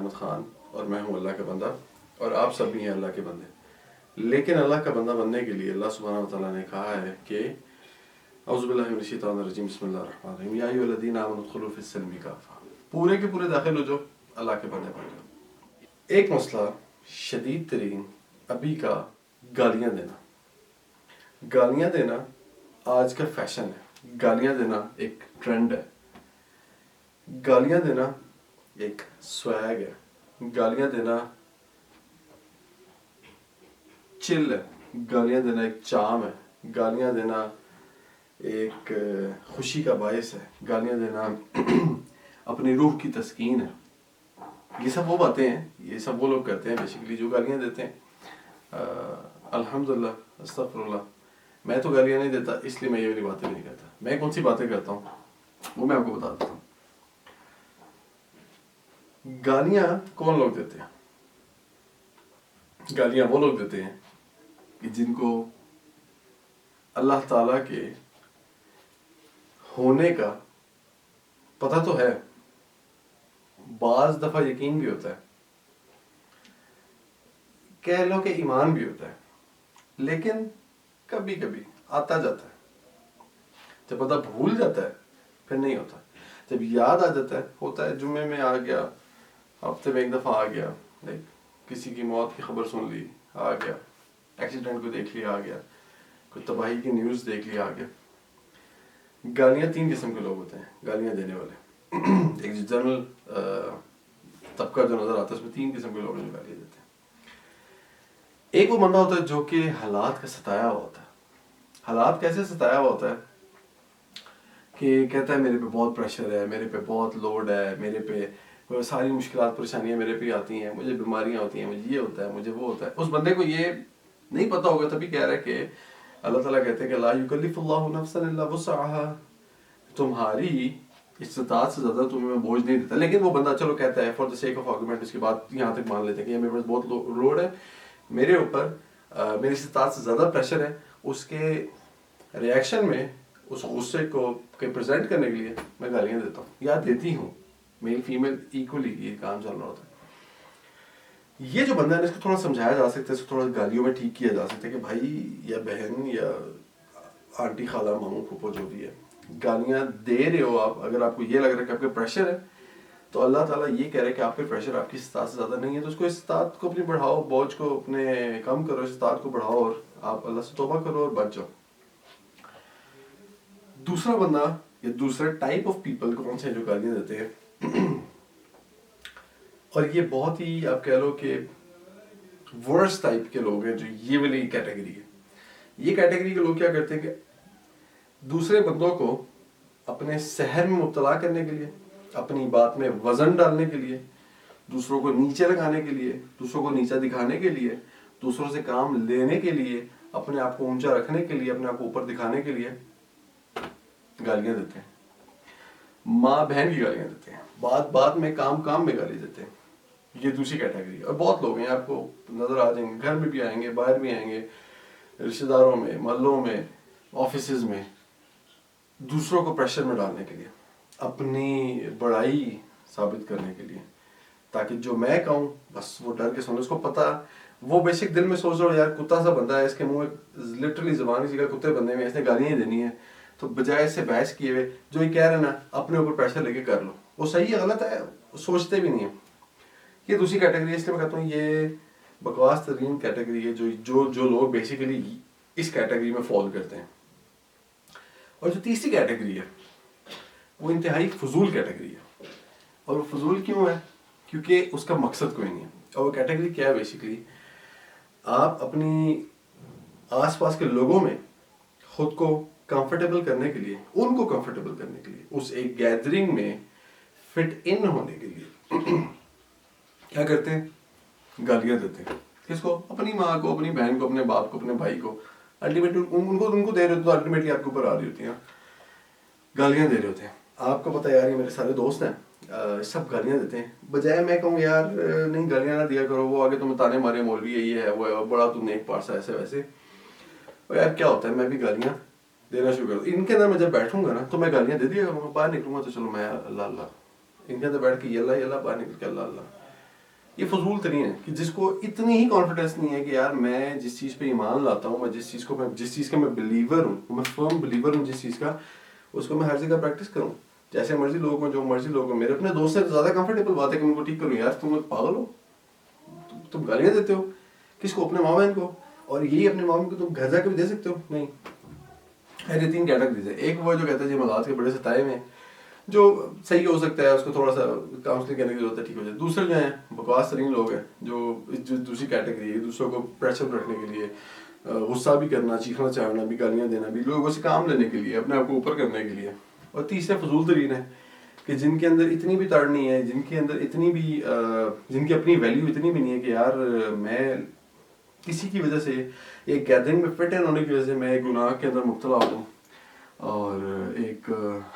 احمد خان اور میں ہوں اللہ کا بندہ اور آپ سب بھی ہیں اللہ کے بندے. لیکن اللہ کا بندہ بننے کے لیے اللہ سبحانہ و تعالیٰ نے کہا ہے کہ اعوذ باللہ من الشیطان الرجیم بسم اللہ الرحمن الرحیم یا ایھا الذین آمنوا ادخلوا فی السلم کافہ. پورے کے پورے داخل ہو جاؤ اللہ کے بندے بن جاؤ. ایک مسئلہ شدید ترین ابھی کا گالیاں دینا. گالیاں دینا آج کا فیشن ہے. گالیاں دینا ایک ٹرینڈ ہے. گالیاں دینا ایک سویگ ہے. گالیاں دینا چل ہے. گالیاں دینا ایک چام ہے. گالیاں دینا ایک خوشی کا باعث ہے. گالیاں دینا اپنی روح کی تسکین ہے. یہ سب وہ باتیں ہیں, یہ سب وہ لوگ کرتے ہیں بیسیکلی جو گالیاں دیتے ہیں. الحمدللہ استغفر اللہ, میں تو گالیاں نہیں دیتا اس لیے میں یہ والی باتیں نہیں کرتا. میں کون سی باتیں کرتا ہوں وہ میں آپ کو بتا دیتا ہوں. گالیاں کون لوگ دیتے ہیں؟ گالیاں وہ لوگ دیتے ہیں کہ جن کو اللہ تعالیٰ کے ہونے کا پتہ تو ہے, بعض دفعہ یقین بھی ہوتا ہے, کہہ لو کہ ایمان بھی ہوتا ہے, لیکن کبھی کبھی آتا جاتا ہے. جب بندہ بھول جاتا ہے پھر نہیں ہوتا. جب یاد آ جاتا ہے ہوتا ہے. جمعے میں آ گیا, ہفتے میں ایک دفعہ آ گیا, کسی کی موت کی خبر سن لی آ گیا, ایکسیڈنٹ کو دیکھ لیا آ گیا, کوئی تباہی کی نیوز دیکھ لیا آ گیا. گالیاں 3 قسم کے لوگ ہوتے ہیں گالیاں دینے والے. ایک جنرل طبقہ جو نظر آتا ہے اس میں 3 قسم کے لوگ ہیں جو گالیاں دیتے ہیں. ایک وہ بندہ ہوتا ہے جو کہ حالات کا ستایا ہوا ہوتا ہے. حالات کیسے ستایا ہوا ہوتا ہے کہ کہتا ہے میرے پہ بہت پریشر ہے, میرے پہ بہت لوڈ ہے, میرے پہ ساری مشکلات پریشانیاں میرے پہ آتی ہیں, مجھے بیماریاں ہوتی ہیں, مجھے یہ ہوتا ہے, مجھے وہ ہوتا ہے. اس بندے کو یہ نہیں پتا ہوگا تبھی کہہ رہا ہے کہ اللہ تعالیٰ کہتے ہیں کہ لا یکلف اللہ نفسا الا وسعها, تمہاری استطاعت سے زیادہ تمہیں میں بوجھ نہیں دیتا. لیکن وہ بندہ چلو کہتا ہے for the sake of argument, اس کی بات یہاں تک مان لیتے ہیں کہ میرے پاس بہت لوڈ ہے, میرے اوپر میری استطاعت سے زیادہ پریشر ہے. اس کے ریئیکشن میں اس غصے کو پریزنٹ کرنے کے لیے میں گالیاں دیتا ہوں یا دیتی ہوں. میل فیمیل ایکولی یہ کام چل رہا ہوتا ہے. یہ جو بندہ ہے اس کو تھوڑا سمجھایا جا سکتا ہے, اس کو تھوڑا گالیوں میں ٹھیک کیا جا سکتا ہے کہ بھائی یا بہن یا آنٹی خالہ ماموں پھوپھو جو بھی ہے, گالیاں دے رہے ہو آپ, اگر آپ کو یہ لگ رہا ہے کہ آپ کے پریشر ہے تو اللہ تعالیٰ یہ کہہ رہا ہے کہ آپ کے پریشر آپ کی استطاعت سے زیادہ نہیں ہے, تو اس کو استطاعت کو اپنی بڑھاؤ, بوجھ کو اپنے کم کرو, استطاعت کو بڑھاؤ اور آپ اللہ سے توبہ کرو اور بچ جاؤ. دوسرا بندہ یا دوسرا ٹائپ آف پیپل کون سے ہیں جو گالیاں دیتے ہیں, اور یہ بہت ہی آپ کہہ لو کہ ورس ٹائپ کے لوگ ہیں جو یہ والی کیٹیگری ہے. یہ کیٹیگری کے لوگ کیا کرتے ہیں کہ دوسرے بندوں کو اپنے سحر میں مبتلا کرنے کے لیے, اپنی بات میں وزن ڈالنے کے لیے, دوسروں کو نیچے لگانے کے لیے, دوسروں کو نیچا دکھانے کے لیے, دوسروں سے کام لینے کے لیے, اپنے آپ کو اونچا رکھنے کے لیے, اپنے آپ کو اوپر دکھانے کے لیے گالیاں دیتے ہیں. ماں بہن کی گالیاں دیتے ہیں, بات میں کام میں گالی دیتے ہیں. یہ دوسری کیٹیگری ہے. اور بہت لوگ ہیں آپ کو نظر آ جائیں گے, گھر میں بھی آئیں گے, باہر بھی آئیں گے, رشتہ داروں میں, محلوں میں, آفیسز میں, دوسروں کو پریشر میں ڈالنے کے لیے, اپنی بڑائی ثابت کرنے کے لیے, تاکہ جو میں کہوں بس وہ ڈر کے سنو. اس کو پتا, وہ بیسک دل میں سوچ رہا ہو یار کتا سا بندہ ہے, اس کے منہ میں لٹرلی زبان کی جگہ کتے بندے میں, اس نے گالیاں ہی دینی ہے, تو بجائے اس سے بحث کیے ہوئے جو یہ کہہ رہے ہیں نا اپنے اوپر پریشر لے کے کر لو. وہ صحیح ہے غلط ہے سوچتے بھی نہیں ہیں. یہ دوسری کیٹیگری ہے. اس لیے میں کہتا ہوں یہ بکواس ترین کیٹیگری ہے جو لوگ بیسیکلی اس کیٹیگری میں فال کرتے ہیں. اور جو تیسری کیٹیگری ہے وہ انتہائی فضول کیٹیگری ہے. اور وہ فضول کیوں ہے؟ کیونکہ اس کا مقصد کوئی نہیں ہے. اور وہ کیٹیگری کیا ہے بیسیکلی, آپ اپنی آس پاس کے لوگوں میں خود کو کمفرٹیبل کرنے کے لیے, ان کو کمفرٹیبل کرنے کے لیے, اس ایک گیدرنگ میں فٹ ان ہونے کے لیے کیا کرتے ہیں, گالیاں دیتے ہیں. کس کو؟ اپنی ماں کو, اپنی بہن کو, اپنے باپ کو, اپنے بھائی کو. الٹیمیٹلی ان کو دے رہے ہوتے تو الٹیمیٹلی آپ کے اوپر آ رہی ہوتی ہیں, گالیاں دے رہے ہوتے ہیں. آپ کو پتہ یار یہ میرے سارے دوست ہیں سب گالیاں دیتے ہیں, بجائے میں کہوں یار نہیں گالیاں نہ دیا کرو, وہ آگے تمہیں تانے مارے مولوی ہے, یہ ہے وہ ہے, بڑا تم نیک پارسا ایسے ویسے. اور یار کیا ہوتا ہے میں بھی گالیاں دینا شروع کر دوں. ان کے اندر میں جب بیٹھوں گا نا تو میں گالیاں دے دیا کروں گا. باہر نکلوں گا تو چلو میں اللہ اللہ, ان کے اندر بیٹھ کے یہ اللہ باہر نکل کے اللہ اللہ. یہ فضول ترین ہے کہ جس کو اتنی ہی کانفیڈنس نہیں ہے کہ یار میں جس چیز پہ ایمان لاتا ہوں، میں جس چیز کا میں بلیور ہوں، میں فرم بلیور ہوں جس چیز کا، اس کو میں ہر جگہ پریکٹس کروں، جیسے مرضی لوگ ہوں، جو مرضی لوگ ہوں. میرے اپنے دوست سے زیادہ کمفرٹیبل بات ہے کہ میں ان کو ٹھیک کروں. یار تم پاگل ہو، تم گالیاں دیتے ہو کس کو؟ اپنے ماں بہن کو. اور یہی اپنے ماں بہن کو تم گھر جا کے بھی دے سکتے ہو؟ نہیں. یہ 3 کیٹیگریز ہے. ایک وہ جو کہتا ہے جی مذاق کے بڑے ستائے میں، جو صحیح ہو سکتا ہے، اس کو تھوڑا سا کاؤنسلنگ کرنے کی ضرورت ہے، ٹھیک ہو جائے. دوسرے جو ہیں بکواس ترین لوگ ہیں، جو دوسری کیٹیگری ہے، دوسروں کو پریشر رکھنے کے لیے، غصہ بھی کرنا، چیخنا چاڑنا بھی، گالیاں دینا بھی، لوگوں سے کام لینے کے لیے، اپنے آپ کو اوپر کرنے کے لیے. اور تیسرے فضول ترین ہے کہ جن کے اندر اتنی بھی تڑ نہیں ہے، جن کے اندر اتنی بھی جن کی اپنی ویلیو اتنی بھی نہیں ہے کہ یار میں کسی کی وجہ سے ایک گیدرنگ میں فٹ ان ہونے کی وجہ سے میں ایک گناہ کے اندر مبتلا ہو جاؤں اور ایک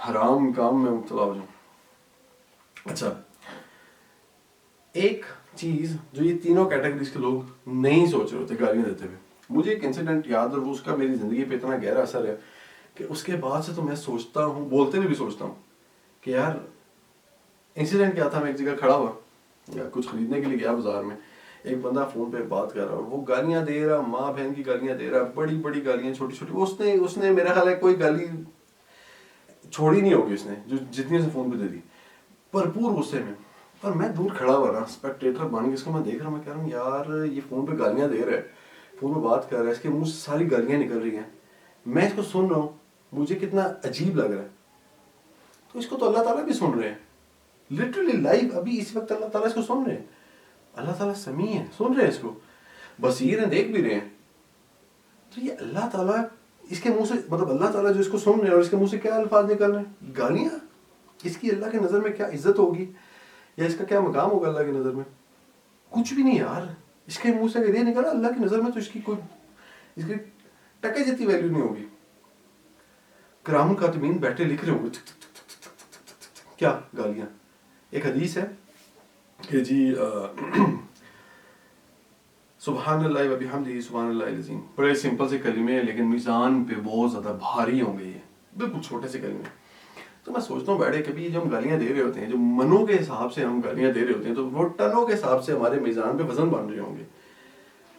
حرام کام میں مبتلا ہو جاؤں. اچھا، ایک چیز جو یہ تینوں کیٹیگریز کے لوگ نہیں سوچ رہے ہوتے گالیاں دیتے ہوئے، مجھے ایک انسیڈنٹ یاد ہے، وہ اس کا میری زندگی پہ اتنا گہرا اثر ہے کہ اس کے بعد سے تو میں سوچتا ہوں، بولتے ہوئے بھی سوچتا ہوں کہ یار انسیڈنٹ کیا تھا. میں ایک جگہ کھڑا ہوا یا کچھ خریدنے کے لیے گیا بازار میں، ایک بندہ فون پہ بات کر رہا اور وہ گالیاں دے رہا، ماں بہن کی گالیاں دے رہا، بڑی بڑی گالیاں، چھوٹی چھوٹی. اس نے میرا خیال ہے کوئی گالی چھوڑی نہیں ہوگی اس نے، جو جتنی اسے فون پہ دے دی، بھرپور غصے میں. اور میں دور کھڑا ہوا رہا، اسپیکٹیٹر بن کے اس کو میں دیکھ رہا ہوں. میں کہہ رہا ہوں یار یہ فون پہ گالیاں دے رہا ہے، فون پہ بات کر رہا ہے، اس کے منہ سے ساری گالیاں نکل رہی ہیں، میں اس کو سن رہا ہوں، مجھے کتنا عجیب لگ رہا ہے. تو اس کو تو اللہ تعالیٰ بھی سن رہے ہیں، لٹرلی لائیو ابھی اس وقت اللہ تعالیٰ اس کو سن رہے ہیں. اللہ تعالیٰ سمیع ہے، سن رہے ہیں اس کو، بصیر ہیں، دیکھ بھی رہے ہیں. تو یہ اللہ تعالیٰ اس کے منہ سے، مطلب اللہ تعالیٰ جو اس کو سن رہے ہیں اور اس کے منہ سے کیا الفاظ نکل رہے ہیں؟ گالیاں. اس کی اللہ کے نظر میں کیا عزت ہوگی یا اس کا کیا مقام ہوگا اللہ کی نظر میں؟ کچھ بھی نہیں یار. اس کے منہ سے اگر یہ نکلا اللہ کی نظر میں تو اس کی ٹکے جتنی ویلیو نہیں ہوگی. کرام الکاتبین بیٹھے لکھ رہے ہوں گے کیا گالیاں. ایک حدیث ہے کہ جی سبحان اللہ و بحمدہ سبحان اللہ العظیم، بڑے سمپل سے کلمے ہیں لیکن میزان پہ بہت زیادہ بھاری ہوں گے. یہ بالکل چھوٹے سے کلمے. تو میں سوچتا ہوں بیٹھے کبھی جو ہم گالیاں دے رہے ہوتے ہیں، جو منوں کے حساب سے ہم گالیاں دے رہے ہوتے ہیں، تو وہ ٹنوں کے حساب سے ہمارے میزان پہ وزن بن رہے ہوں گے.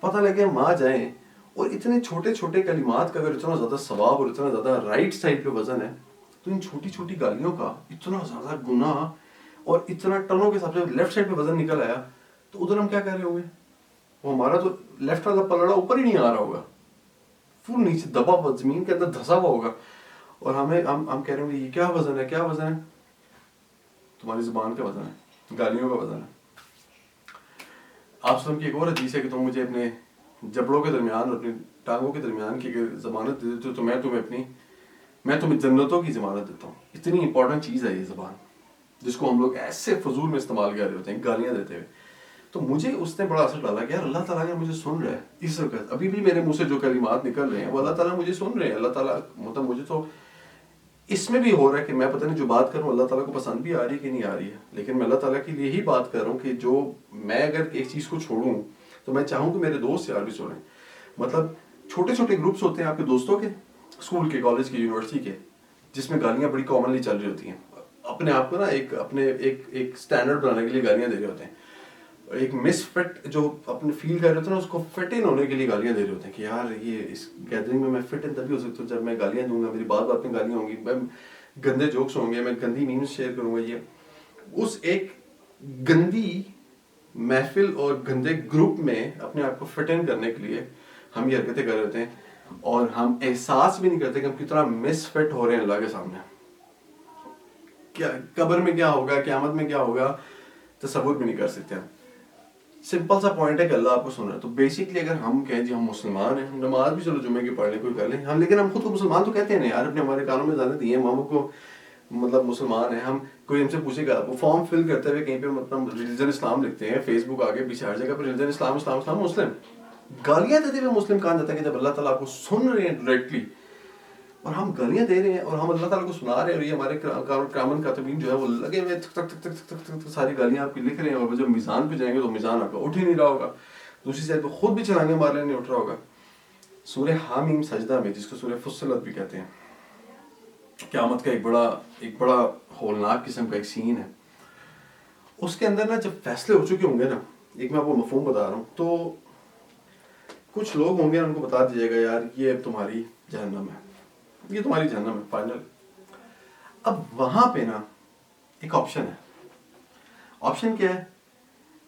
پتہ لگے ہم آ جائیں اور اتنے چھوٹے چھوٹے کلمات کا اگر اتنا زیادہ ثواب اور اتنا زیادہ رائٹ سائڈ پہ وزن ہے، تو ان چھوٹی چھوٹی گالیوں کا اتنا زیادہ گناہ اور اتنا ٹنوں کے حساب سے لیفٹ سائڈ پہ وزن نکل آیا، تو ادھر ہم کیا کہہ رہے ہوں گے؟ وہ ہمارا تو لیفٹ والا پلڑا اوپر ہی نہیں آ رہا ہوگا، فل نیچے دبا ہوا، زمین کے اندر دھسا ہوا ہوگا. اور ہم کہہ رہے ہوں گے یہ کیا وزن ہے، کیا وزن ہے؟ تمہاری زبان کا وزن ہے، گالیوں کا وزن ہے. آپ سن کی ایک اور حدیث ہے کہ تم مجھے اپنے جبڑوں کے درمیان اور اپنی ٹانگوں کے درمیان کی اگر ضمانت دے دیتے ہو تو میں تمہیں جنتوں کی ضمانت دیتا ہوں. اتنی امپورٹنٹ چیز ہے یہ زبان، جس کو ہم لوگ ایسے فضول میں استعمال کر رہے ہوتے ہیں گالیاں دیتے ہوئے. تو مجھے اس نے بڑا اثر ڈالا کہ یار اللہ تعالیٰ اگر مجھے سن رہا ہے اس وقت، ابھی بھی میرے منہ سے جو کلمات نکل رہے ہیں وہ اللہ تعالیٰ مجھے سن رہے ہیں. اللہ تعالیٰ مطلب مجھے تو اس میں بھی ہو رہا ہے کہ میں پتہ نہیں جو بات کر رہا ہوں اللہ تعالیٰ کو پسند بھی آ رہی ہے کہ نہیں آ رہی ہے، لیکن میں اللہ تعالیٰ کے لیے ہی بات کر رہا ہوں کہ جو میں اگر ایک چیز کو چھوڑوں تو میں چاہوں کہ میرے دوست یار بھی سنیں. مطلب چھوٹے چھوٹے گروپس ہوتے ہیں آپ کے دوستوں کے، اسکول کے، کالج کے، یونیورسٹی کے، جس میں گالیاں بڑی کامنلی چل رہی ہوتی ہیں. اپنے آپ کو نا ایک اسٹینڈرڈ بنانے کے لیے گالیاں دے رہے ہوتے ہیں. ایک مس فٹ جو اپنے فیل کر رہے ہوتے ہیں نا، اس کو فٹ ان ہونے کے لیے گالیاں دے رہے ہوتے ہیں کہ یار یہ اس گیدرنگ میں فٹ ان تبھی ہو سکتا ہوں جب میں گالیاں دوں گا، میری بات میں گالیاں ہوں گی، میں گندے جوکس ہوں گے، میں گندی میمز شیئر کروں گا. یہ اس ایک گندی محفل اور گندے گروپ میں اپنے آپ کو فٹ ان کرنے کے لیے ہم یہ حرکتیں کر رہے ہوتے ہیں، اور ہم احساس بھی نہیں کرتے کہ ہم کتنا مس فٹ ہو رہے ہیں اللہ کے سامنے. کیا قبر میں کیا ہوگا، قیامت میں کیا ہوگا، تصور بھی نہیں کر سکتے ہم. سمپل سا پوائنٹ ہے کہ اللہ آپ کو سن رہا ہے. تو بیسکلی اگر ہم کہیں جی ہم مسلمان ہیں، نماز بھی چلو جمعے کی پڑھ لیں، کوئی کر لیں، ہم لیکن ہم خود کو مسلمان تو کہتے ہیں نا یار، اپنے ہمارے کانوں میں جانے دیے ہیں ماموں کو، مطلب مسلمان ہیں ہم. کوئی ہم سے پوچھے گا، وہ فارم فل کرتے ہوئے کہیں پہ مطلب ریلیجن اسلام لکھتے ہیں، فیس بک آگے پیچھے ہر جگہ پہ ریلیجن اسلام اسلام اسلام، مسلم. گالیاں دیتے ہوئے مسلم کہا جاتا ہے کہ جب اللہ تعالیٰ آپ کو سن رہے ہیں ڈائریکٹلی اور ہم گالیاں دے رہے ہیں اور ہم اللہ تعالیٰ کو سنا رہے ہیں، اور یہ ہمارے کرامن کاتبین جو ہے وہ لگے ہوئے تھک تھک تھک تھک تھک تھک ساری گالیاں آپ کی لکھ رہے ہیں، اور جب میزان پہ جائیں گے تو میزان آپ کا اٹھ ہی نہیں رہا ہوگا. دوسری سائڈ پہ خود بھی چلانگے مارنے نہیں اٹھ رہا ہوگا. سورہ حامیم سجدہ میں، جس کو سورہ فصلت بھی کہتے ہیں، قیامت کا ایک بڑا ہولناک قسم کا ایک سین ہے. اس کے اندر نا جب فیصلے ہو چکے ہوں گے نا، ایک میں آپ کو مفہوم بتا رہا ہوں. تو کچھ لوگ ہوں گے ان کو بتا دیجیے گا یار یہ تمہاری جہنم ہے, یہ تمہاری جہنم ہے فائنل. اب وہاں پہ نا ایک آپشن ہے. آپشن کیا ہے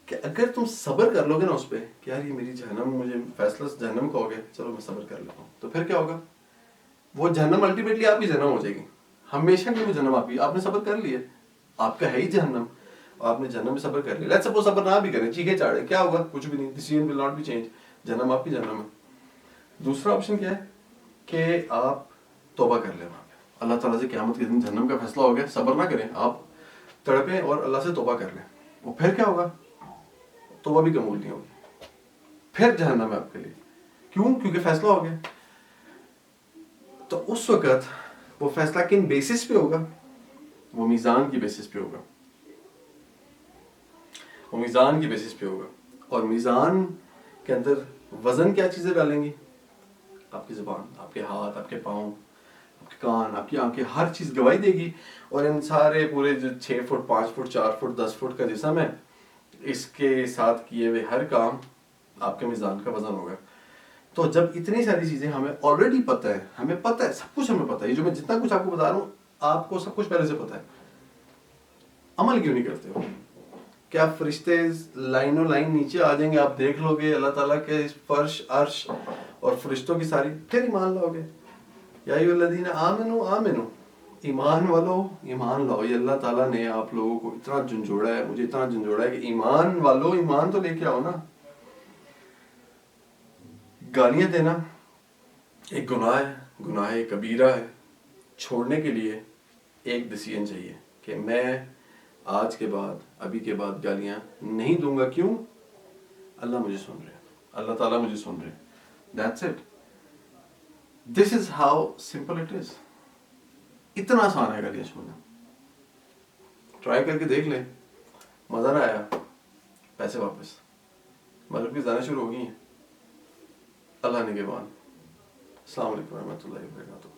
کہ اگر تم صبر کر لو گے نا اس پہ کہ یار یہ میری جہنم, مجھے فیصلہ جہنم کا ہو گیا, چلو میں صبر کر لیتا ہوں, تو پھر کیا ہوگا, وہ جہنم الٹیمیٹلی آپ کی جہنم ہو جائے گی. ہمیشہ کی وہ جہنم آپ نے صبر کر لیا, آپ کا ہے ہی جہنم, آپ نے جہنم میں صبر کر لیا. لیٹس سپوز صبر نہ بھی کریں, چیخے چاڑے, کیا ہوگا, کچھ بھی نہیں, decision will not be change, جہنم آپ کی جہنم ہے. دوسرا آپشن کیا ہے کہ آپ توبہ کر لیں وہاں پہ, اللہ تعالیٰ سے قیامت کے دن جہنم کا فیصلہ ہو گیا, صبر نہ کریں, آپ تڑپیں اور اللہ سے توبہ کر لیں. وہ پھر کیا ہوگا, توبہ بھی قبول نہیں ہوگی, پھر جہنم ہے آپ کے لیے. کیوں؟ کیونکہ فیصلہ ہو گیا. تو اس وقت وہ فیصلہ کن بیسس پہ ہوگا, وہ میزان کی بیسس پہ ہوگا, وہ میزان کی بیسس پہ ہوگا. اور میزان کے اندر وزن کیا چیزیں ڈالیں گی, آپ کی زبان, آپ کے ہاتھ, آپ کے پاؤں, آپ کے کان, آپ کی آنکھیں, ہر چیز گواہی دے گی. اور ان سارے پورے جو 6 فٹ 5 فٹ 4 فٹ 10 فٹ کا جسم ہے, اس کے ساتھ کیے ہوئے ہر کام آپ کے میزان کا وزن ہوگا. تو جب اتنی ساری چیزیں ہمیں آلریڈی پتہ ہے, ہمیں پتہ ہے, سب کچھ ہمیں پتہ ہے, یہ جو میں جتنا کچھ آپ کو بتا رہا ہوں آپ کو سب کچھ پہلے سے پتہ ہے, عمل کیوں نہیں کرتے ہو؟ کیا فرشتے لائنوں لائن نیچے آ جائیں گے, آپ دیکھ لو گے اللہ تعالیٰ کے فرش عرش اور فرشتوں کی ساری, پھر ایمان لاؤ گے؟ یا ایھا الذین آمنوا آمنوا, ایمان والو ایمان لاؤ. یہ اللہ تعالیٰ نے آپ لوگوں کو اتنا جھنجھوڑا ہے, مجھے اتنا جھنجھوڑا ہے کہ ایمان والو ایمان تو لے کے آؤ نا. گالیاں دینا ایک گناہ ہے, گناہ کبیرہ ہے. چھوڑنے کے لیے ایک ڈیسیژن چاہیے کہ میں آج کے بعد, ابھی کے بعد گالیاں نہیں دوں گا. کیوں؟ اللہ مجھے سن رہے, اللہ تعالیٰ مجھے سن رہے. That's it. This is how simple it is. اتنا آسان ہے گالیاں چھوڑنا. ٹرائی کر کے دیکھ لیں, مزہ نہ آیا, پیسے واپس. مطلب کہ جانا شروع ہو گئی ہیں. اللہ نے کے بعد. السلام علیکم ورحمۃ اللہ وبرکاتہ.